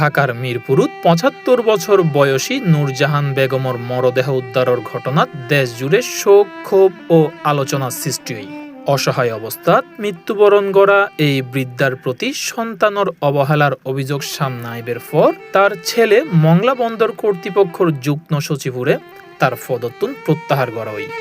ঢাকার মিরপুরত ৭৫ বছর বয়সী নূরজাহান বেগমর মরদেহ উদ্ধারের ঘটনাত দেশ জুড়ে শোক, ক্ষোভ ও আলোচনার সৃষ্টি হয়। অসহায় অবস্থাত মৃত্যুবরণ করা এই বৃদ্ধার প্রতি সন্তানের অবহেলার অভিযোগ সামনে আইবের পর তার ছেলে মংলা বন্দর কর্তৃপক্ষের যুগ্ম সচিবরে তার পদত্তন প্রত্যাহার করা হয়।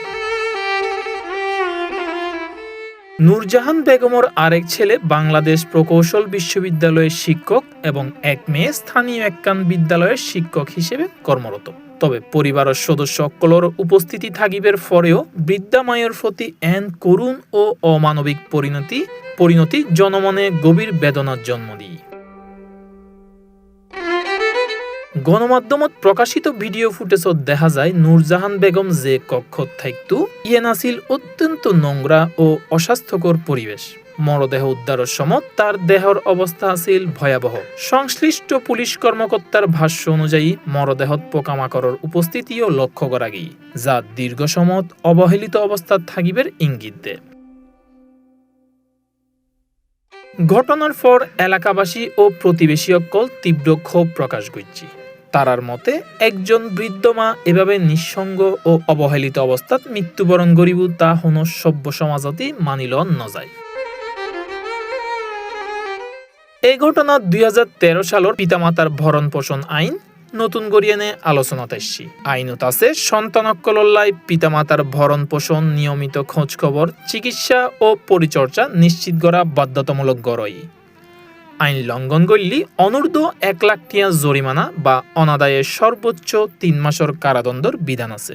নূরজাহান বেগমর আরেক ছেলে বাংলাদেশ প্রকৌশল বিশ্ববিদ্যালয়ের শিক্ষক এবং এক মেয়ে স্থানীয় একখান বিদ্যালয়ের শিক্ষক হিসেবে কর্মরত। তবে পরিবারের সদস্য সকলের উপস্থিতি থাকিবের পরেও বৃদ্ধা মায়ের প্রতি এন করুণ ও অমানবিক পরিণতি জনমনে গভীর বেদনার জন্ম দিই। গণমাধ্যমত প্রকাশিত ভিডিও ফুটেজত দেখা যায় নূরজাহান বেগম যে কক্ষত থাকতো ইয়েন আছিল অত্যন্ত নোংরা ও অস্বাস্থ্যকর পরিবেশ। মরদেহ উদ্ধারের সময় তার দেহর অবস্থা আছিল ভয়াবহ। সংশ্লিষ্ট পুলিশ কর্মকর্তার ভাষ্য অনুযায়ী মরদেহত পোকামাকড়ের উপস্থিতিও লক্ষ্য করা গিয়ে, যা দীর্ঘ সময় অবহেলিত অবস্থাত থাকিবের ইঙ্গিত দেয়। ঘটনার পর এলাকাবাসী ও প্রতিবেশী অকল তীব্র ক্ষোভ প্রকাশ করছে। তারার মতে একজন বৃদ্ধ মা এভাবে নিঃসঙ্গ ও অবহেলিত অবস্থাত মৃত্যুবরণ করিব তা হন সভ্য সমাজতি মানিল নজায়। এই ঘটনা ২০১৩ সালের পিতামাতার ভরণ পোষণ আইন নতুন গড়িয়ে আলোচনাত আসছি। আইনত আছে সন্তানক্কলল্লাই পিতামাতার ভরণ পোষণ, নিয়মিত খোঁজ খবর, চিকিৎসা ও পরিচর্যা নিশ্চিত করা বাধ্যতামূলক গড়ই। আইন লঙ্ঘন করলে অনূর্ধ্ব ১ লাখ টিয়া জরিমানা বা অনাদায়ে সর্বোচ্চ ৩ মাসের কারাদণ্ডের বিধান আছে।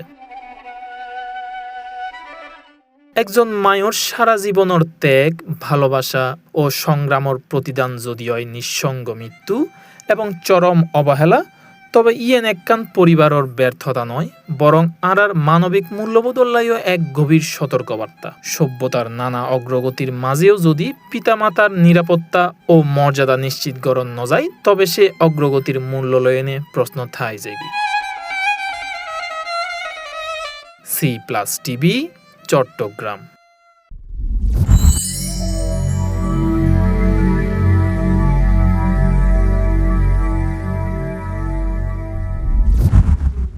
একজন মায়ের সারা জীবনের ত্যাগ, ভালোবাসা ও সংগ্রামের প্রতিদান যদি হয় নিঃসঙ্গ মৃত্যু এবং চরম অবহেলা, তবে ইয়েন একখান পরিবারের ব্যর্থতা নয়, বরং আর মানবিক মূল্যবোধল্লাইও এক গভীর সতর্কবার্তা। সভ্যতার নানা অগ্রগতির মাঝেও যদি পিতামাতার নিরাপত্তা ও মর্যাদা নিশ্চিত করণ ন যায়, তবে সে অগ্রগতির মূল্য লয়নে প্রশ্ন থাই যায়। C+ TV, Chittagong.